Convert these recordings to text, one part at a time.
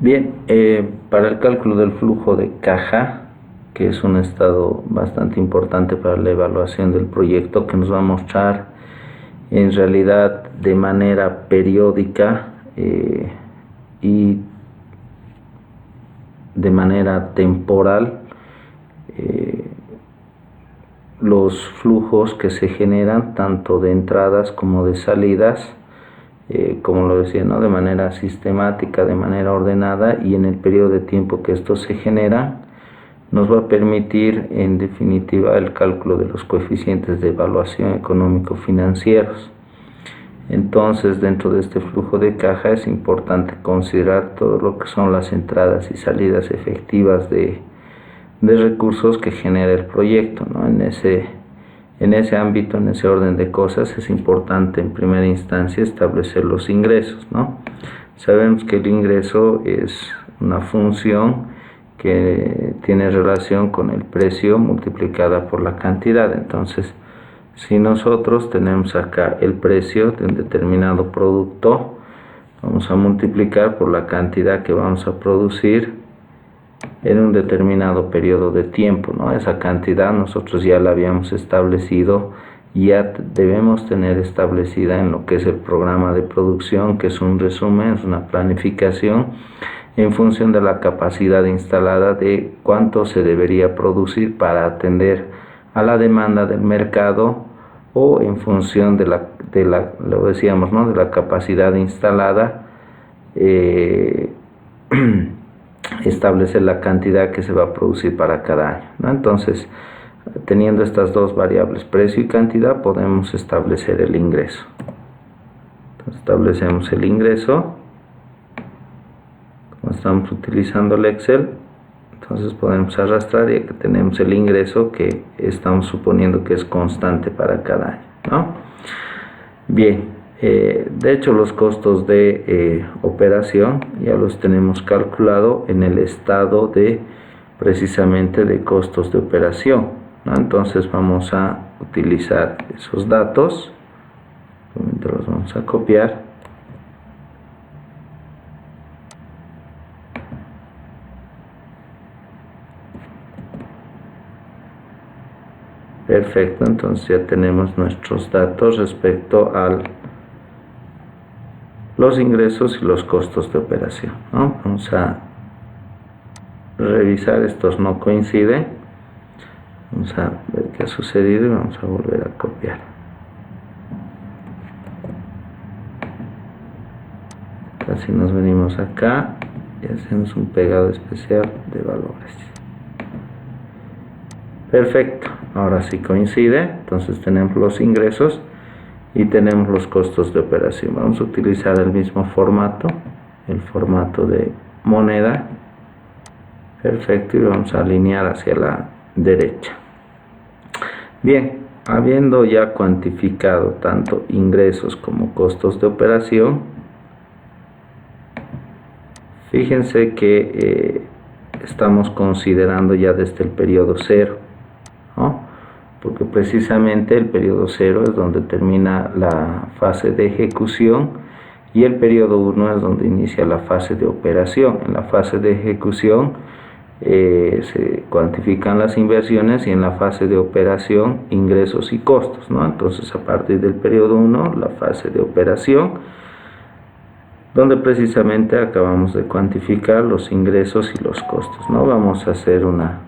Bien, para el cálculo del flujo de caja, que es un estado bastante importante para la evaluación del proyecto, que nos va a mostrar en realidad de manera periódica y de manera temporal los flujos que se generan tanto de entradas como de salidas, como lo decía, ¿no? De manera sistemática, de manera ordenada, y en el periodo de tiempo que esto se genera nos va a permitir en definitiva el cálculo de los coeficientes de evaluación económico-financieros. Entonces, dentro de este flujo de caja es importante considerar todo lo que son las entradas y salidas efectivas de recursos que genera el proyecto, ¿no? En ese ámbito, en ese orden de cosas, es importante en primera instancia establecer los ingresos, ¿no? Sabemos que el ingreso es una función que tiene relación con el precio multiplicada por la cantidad. Entonces, si nosotros tenemos acá el precio de un determinado producto, vamos a multiplicar por la cantidad que vamos a producir en un determinado periodo de tiempo, ¿no? Esa cantidad nosotros ya la habíamos establecido, ya debemos tener establecida en lo que es el programa de producción, que es un resumen, es una planificación en función de la capacidad instalada de cuánto se debería producir para atender a la demanda del mercado, o en función de lo decíamos, ¿no? De la capacidad instalada, establecer la cantidad que se va a producir para cada año, ¿no? Entonces, teniendo estas dos variables, precio y cantidad, podemos establecer el ingreso. Entonces, establecemos el ingreso. Como estamos utilizando el Excel, entonces podemos arrastrar, y aquí tenemos el ingreso que estamos suponiendo que es constante para cada año, ¿no? Bien, de hecho los costos de operación ya los tenemos calculado en el estado de precisamente de costos de operación, ¿no? Entonces vamos a utilizar esos datos, los vamos a copiar. Perfecto, entonces ya tenemos nuestros datos respecto a los ingresos y los costos de operación, ¿no? Vamos a revisar, estos no coinciden, vamos a ver qué ha sucedido y vamos a volver a copiar. Así nos venimos acá y hacemos un pegado especial de valores. Perfecto, ahora sí coincide, entonces tenemos los ingresos y tenemos los costos de operación. Vamos a utilizar el mismo formato, el formato de moneda. Perfecto, y vamos a alinear hacia la derecha. Bien, habiendo ya cuantificado tanto ingresos como costos de operación, fíjense que estamos considerando ya desde el periodo 0, ¿no? Porque precisamente el periodo 0 es donde termina la fase de ejecución y el periodo 1 es donde inicia la fase de operación. En la fase de ejecución se cuantifican las inversiones, y en la fase de operación ingresos y costos, ¿no? Entonces, a partir del periodo 1, la fase de operación, donde precisamente acabamos de cuantificar los ingresos y los costos, ¿no? Vamos a hacer una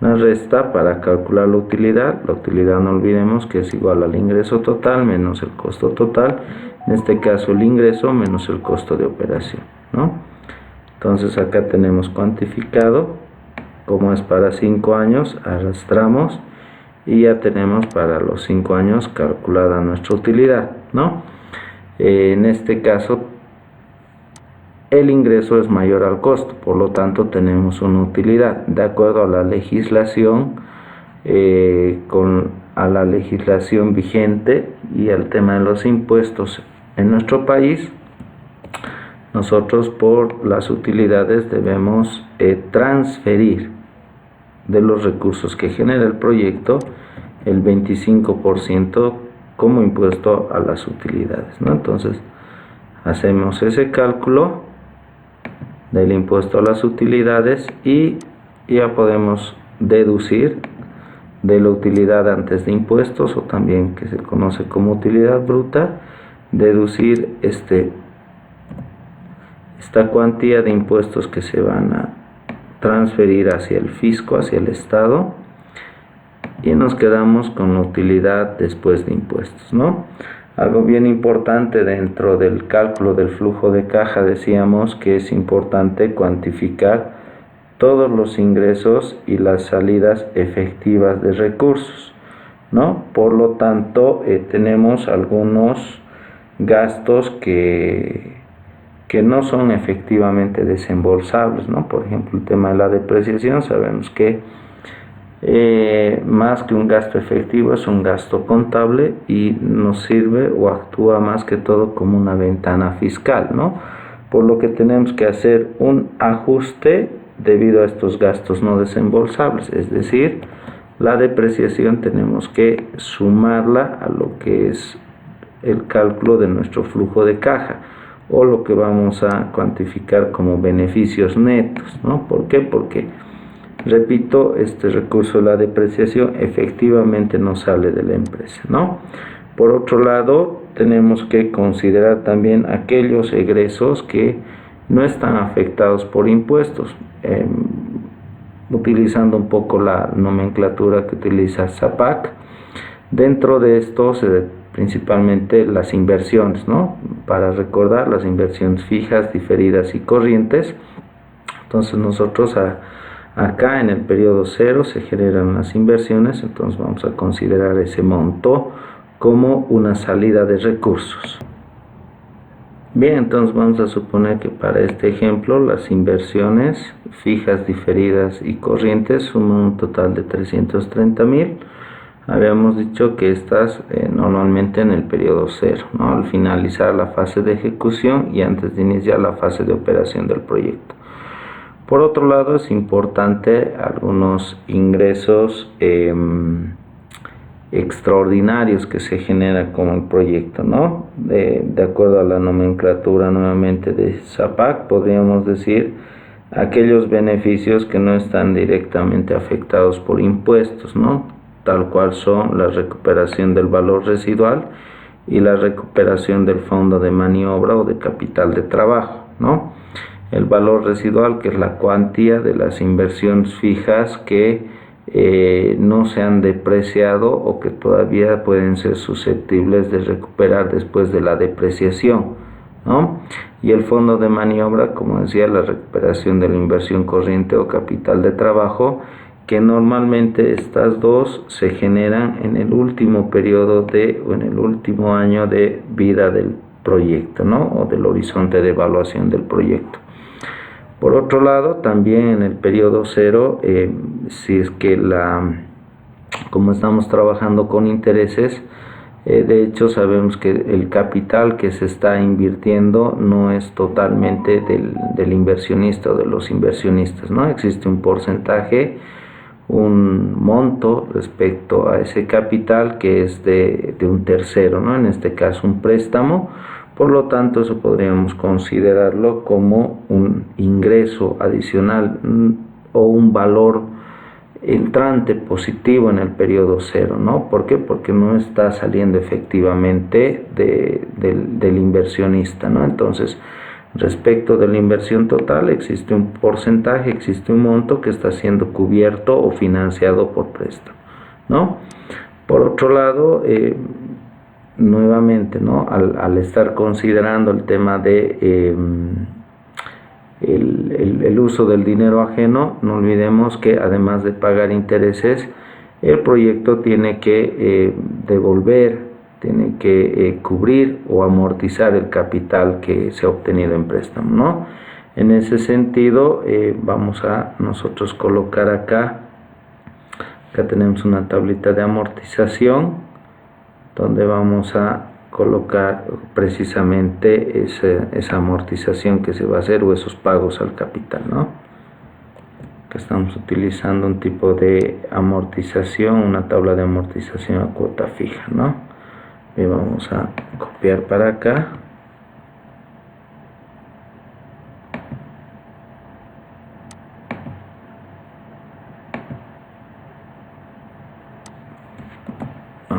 resta para calcular la utilidad. La utilidad, no olvidemos que es igual al ingreso total menos el costo total, en este caso el ingreso menos el costo de operación, ¿no? Entonces acá tenemos cuantificado, como es para 5 años, arrastramos y ya tenemos para los 5 años calculada nuestra utilidad, ¿no? En este caso el ingreso es mayor al costo, por lo tanto tenemos una utilidad. De acuerdo a la legislación, a la legislación vigente y al tema de los impuestos en nuestro país, nosotros por las utilidades debemos transferir de los recursos que genera el proyecto el 25% como impuesto a las utilidades, ¿no? Entonces hacemos ese cálculo del impuesto a las utilidades, y ya podemos deducir de la utilidad antes de impuestos, o también que se conoce como utilidad bruta, deducir esta cuantía de impuestos que se van a transferir hacia el fisco, hacia el Estado, y nos quedamos con la utilidad después de impuestos, ¿no? Algo bien importante dentro del cálculo del flujo de caja, decíamos que es importante cuantificar todos los ingresos y las salidas efectivas de recursos, ¿no? Por lo tanto, tenemos algunos gastos que no son efectivamente desembolsables, ¿no? Por ejemplo, el tema de la depreciación, sabemos que más que un gasto efectivo es un gasto contable y nos sirve o actúa más que todo como una ventana fiscal, ¿no? Por lo que tenemos que hacer un ajuste debido a estos gastos no desembolsables, es decir, la depreciación tenemos que sumarla a lo que es el cálculo de nuestro flujo de caja, o lo que vamos a cuantificar como beneficios netos, ¿no? ¿Por qué? Porque, repito, este recurso de la depreciación efectivamente no sale de la empresa, ¿no? Por otro lado, tenemos que considerar también aquellos egresos que no están afectados por impuestos, utilizando un poco la nomenclatura que utiliza SAPAC. Dentro de esto principalmente las inversiones, ¿no? Para recordar, las inversiones fijas, diferidas y corrientes. Entonces nosotros acá en el periodo 0 se generan las inversiones, entonces vamos a considerar ese monto como una salida de recursos. Bien, entonces vamos a suponer que para este ejemplo las inversiones fijas, diferidas y corrientes suman un total de 330,000. Habíamos dicho que estas normalmente en el periodo 0, ¿no? Al finalizar la fase de ejecución y antes de iniciar la fase de operación del proyecto. Por otro lado, es importante algunos ingresos extraordinarios que se generan con el proyecto, ¿no? De acuerdo a la nomenclatura nuevamente de SAPAC, podríamos decir aquellos beneficios que no están directamente afectados por impuestos, ¿no? Tal cual son la recuperación del valor residual y la recuperación del fondo de maniobra o de capital de trabajo, ¿no? El valor residual, que es la cuantía de las inversiones fijas que no se han depreciado o que todavía pueden ser susceptibles de recuperar después de la depreciación, ¿no? Y el fondo de maniobra, como decía, la recuperación de la inversión corriente o capital de trabajo, que normalmente estas dos se generan en el último periodo o en el último año de vida del proyecto, ¿no? O del horizonte de evaluación del proyecto. Por otro lado, también en el periodo 0, si es que como estamos trabajando con intereses, de hecho sabemos que el capital que se está invirtiendo no es totalmente del inversionista o de los inversionistas, ¿no? Existe un porcentaje, un monto respecto a ese capital que es de un tercero, ¿no? En este caso un préstamo. Por lo tanto, eso podríamos considerarlo como un ingreso adicional o un valor entrante positivo en el periodo 0, ¿no? ¿Por qué? Porque no está saliendo efectivamente del inversionista, ¿no? Entonces, respecto de la inversión total, existe un porcentaje, existe un monto que está siendo cubierto o financiado por préstamo, ¿no? Por otro lado, nuevamente, ¿no? Al estar considerando el tema de el uso del dinero ajeno, no olvidemos que además de pagar intereses, el proyecto tiene que devolver, tiene que cubrir o amortizar el capital que se ha obtenido en préstamo, ¿no? En ese sentido, vamos a nosotros colocar acá tenemos una tablita de amortización, donde vamos a colocar precisamente esa amortización que se va a hacer o esos pagos al capital, ¿no? Que estamos utilizando un tipo de amortización, una tabla de amortización a cuota fija, ¿no? Y vamos a copiar para acá.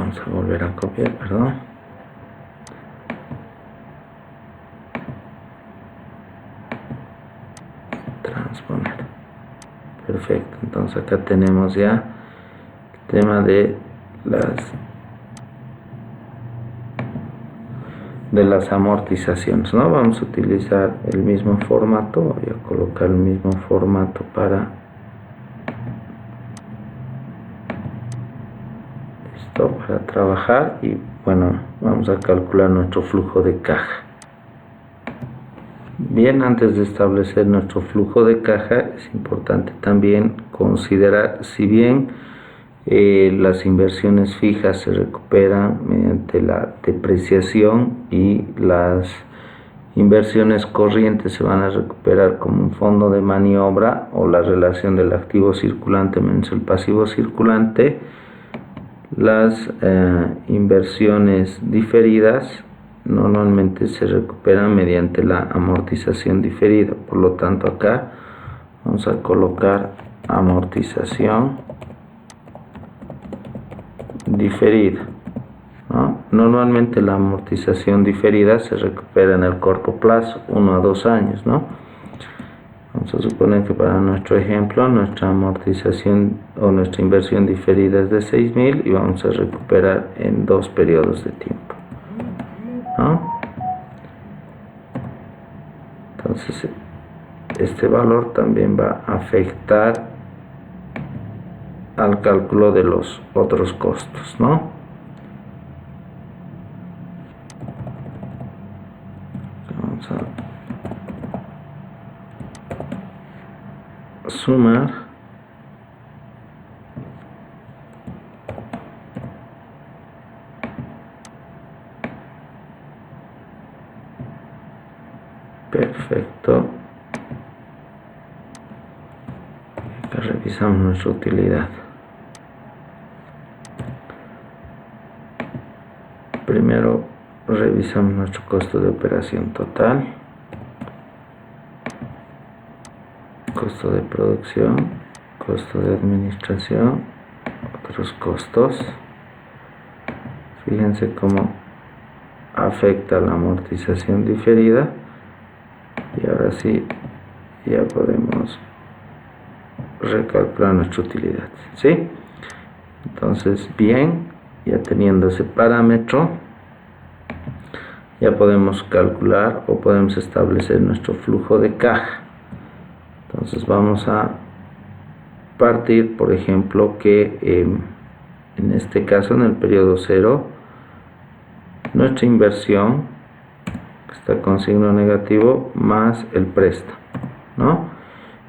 Vamos a volver a copiar, perdón. Transponer. Perfecto, entonces acá tenemos ya el tema de las amortizaciones, ¿no? Vamos a utilizar el mismo formato, voy a colocar el mismo formato para trabajar. Y bueno, vamos a calcular nuestro flujo de caja. Bien, antes de establecer nuestro flujo de caja es importante también considerar, si bien las inversiones fijas se recuperan mediante la depreciación y las inversiones corrientes se van a recuperar como un fondo de maniobra o la relación del activo circulante menos el pasivo circulante, las inversiones diferidas normalmente se recuperan mediante la amortización diferida. Por lo tanto, acá vamos a colocar amortización diferida, ¿no? Normalmente la amortización diferida se recupera en el corto plazo, 1 a 2 años, ¿no? Vamos a suponer que para nuestro ejemplo nuestra amortización o nuestra inversión diferida es de 6.000 y vamos a recuperar en 2 periodos de tiempo, ¿no? Entonces este valor también va a afectar al cálculo de los otros costos, ¿no? Vamos a sumar perfecto. Acá revisamos nuestra utilidad. Primero revisamos nuestro costo de operación total, costo de producción, costo de administración, otros costos. Fíjense cómo afecta la amortización diferida y ahora sí ya podemos recalcular nuestra utilidad, ¿sí? Entonces, bien, ya teniendo ese parámetro, ya podemos calcular o podemos establecer nuestro flujo de caja. Entonces vamos a partir, por ejemplo, que en este caso, en el periodo 0, nuestra inversión está con signo negativo más el préstamo, ¿no?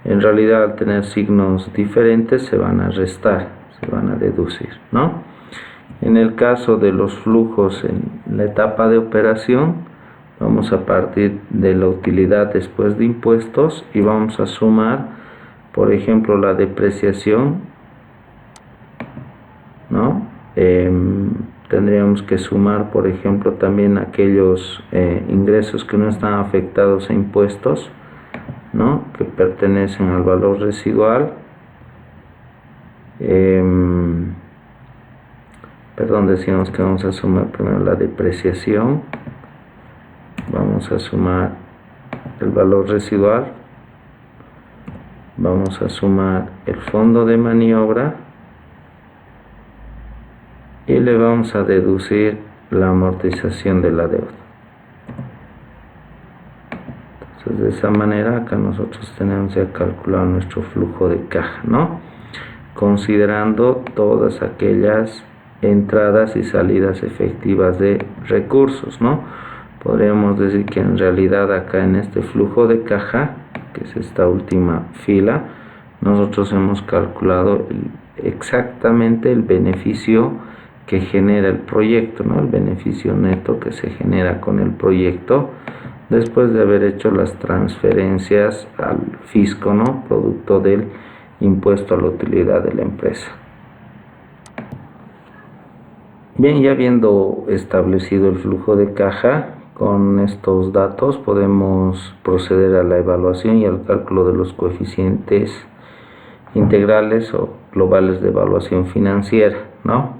En realidad, al tener signos diferentes se van a restar, se van a deducir, ¿no? En el caso de los flujos en la etapa de operación, vamos a partir de la utilidad después de impuestos y vamos a sumar, por ejemplo, la depreciación, ¿no? Tendríamos que sumar, por ejemplo, también aquellos ingresos que no están afectados a impuestos, ¿no? Que pertenecen al valor residual. Perdón, decíamos que vamos a sumar primero la depreciación, vamos a sumar el valor residual, vamos a sumar el fondo de maniobra y le vamos a deducir la amortización de la deuda. Entonces, de esa manera acá nosotros tenemos ya calculado nuestro flujo de caja, ¿no? Considerando todas aquellas entradas y salidas efectivas de recursos, ¿no? Podríamos decir que en realidad acá en este flujo de caja, que es esta última fila, nosotros hemos calculado exactamente el beneficio que genera el proyecto, ¿no? El beneficio neto que se genera con el proyecto después de haber hecho las transferencias al fisco, ¿no? Producto del impuesto a la utilidad de la empresa. Bien, ya habiendo establecido el flujo de caja, con estos datos podemos proceder a la evaluación y al cálculo de los coeficientes integrales o globales de evaluación financiera, ¿no?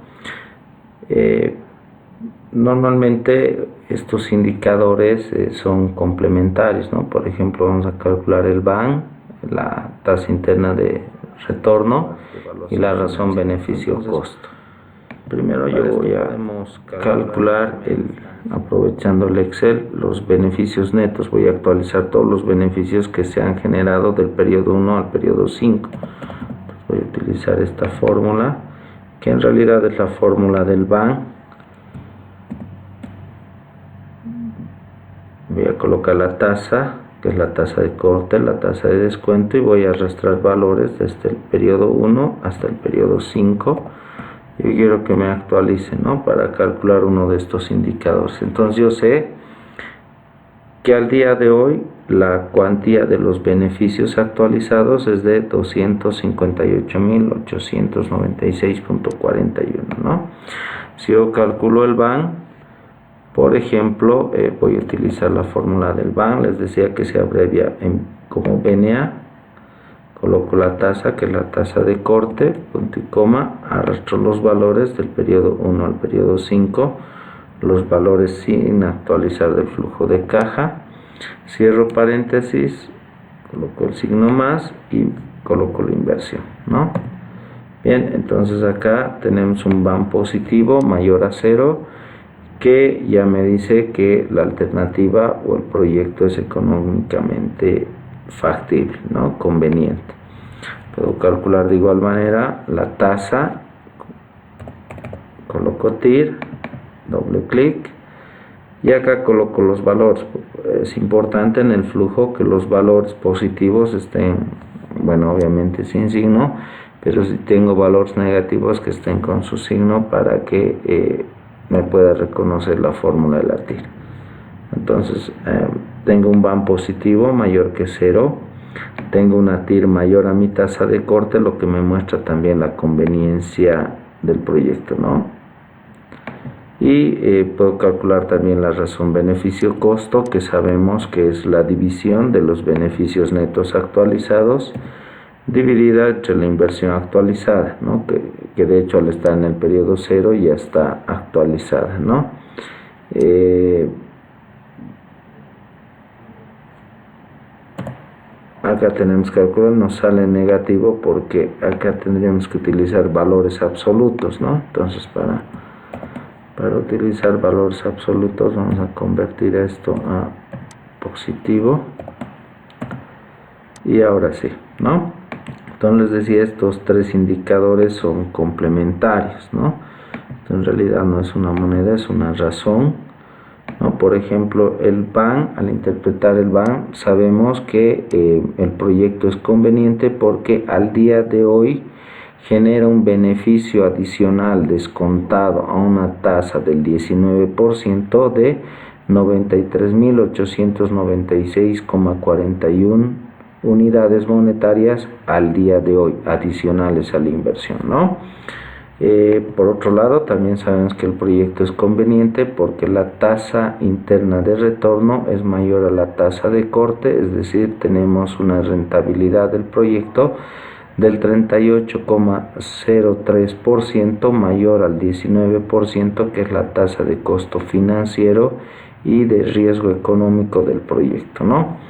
Normalmente estos indicadores son complementarios, ¿no? Por ejemplo, vamos a calcular el BAN, la tasa interna de retorno y la razón beneficio-costo. Primero yo voy a calcular, aprovechando el Excel, los beneficios netos. Voy a actualizar todos los beneficios que se han generado del periodo 1 al periodo 5. Entonces voy a utilizar esta fórmula, que en realidad es la fórmula del BAN. Voy a colocar la tasa, que es la tasa de corte, la tasa de descuento, y voy a arrastrar valores desde el periodo 1 hasta el periodo 5. Yo quiero que me actualice, ¿no?, para calcular uno de estos indicadores. Entonces yo sé que al día de hoy la cuantía de los beneficios actualizados es de 258.896.41, ¿no? Si yo calculo el BAN, por ejemplo, voy a utilizar la fórmula del BAN. Les decía que se abrevia como BNA. Coloco la tasa, que es la tasa de corte, punto y coma, arrastro los valores del periodo 1 al periodo 5, los valores sin actualizar del flujo de caja, cierro paréntesis, coloco el signo más y coloco la inversión, ¿no? Bien, entonces acá tenemos un BAN positivo mayor a 0, que ya me dice que la alternativa o el proyecto es económicamente factible, ¿no?, conveniente. Puedo calcular de igual manera la tasa, coloco TIR, doble clic y acá coloco los valores. Es importante en el flujo que los valores positivos estén, bueno, obviamente sin signo, pero si tengo valores negativos, que estén con su signo para que me pueda reconocer la fórmula de la TIR. Entonces tengo un BAN positivo mayor que 0, tengo una TIR mayor a mi tasa de corte, lo que me muestra también la conveniencia del proyecto, ¿no? Y puedo calcular también la razón beneficio-costo, que sabemos que es la división de los beneficios netos actualizados dividida entre la inversión actualizada, ¿no?, que de hecho al estar en el periodo 0 ya está actualizada, ¿no? Acá tenemos que calcular, nos sale negativo porque acá tendríamos que utilizar valores absolutos, ¿no? Entonces para utilizar valores absolutos vamos a convertir esto a positivo. Y ahora sí, ¿no? Entonces les decía, estos tres indicadores son complementarios, ¿no? Entonces, en realidad no es una moneda, es una razón, ¿no? Por ejemplo, el BAN, al interpretar el BAN, sabemos que el proyecto es conveniente porque al día de hoy genera un beneficio adicional descontado a una tasa del 19% de 93.896,41 unidades monetarias al día de hoy, adicionales a la inversión, ¿no? Por otro lado, también sabemos que el proyecto es conveniente porque la tasa interna de retorno es mayor a la tasa de corte, es decir, tenemos una rentabilidad del proyecto del 38,03% mayor al 19%, que es la tasa de costo financiero y de riesgo económico del proyecto, ¿no?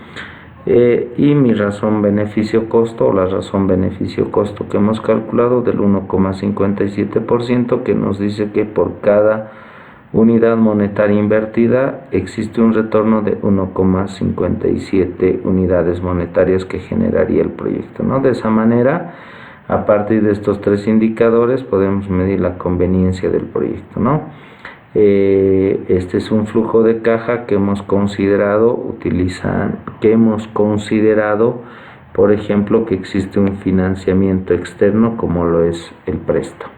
Y mi razón beneficio-costo, o la razón beneficio-costo que hemos calculado del 1,57%, que nos dice que por cada unidad monetaria invertida existe un retorno de 1,57 unidades monetarias que generaría el proyecto, ¿no? De esa manera, a partir de estos tres indicadores podemos medir la conveniencia del proyecto, ¿no? Este es un flujo de caja que hemos considerado, por ejemplo, que existe un financiamiento externo como lo es el préstamo.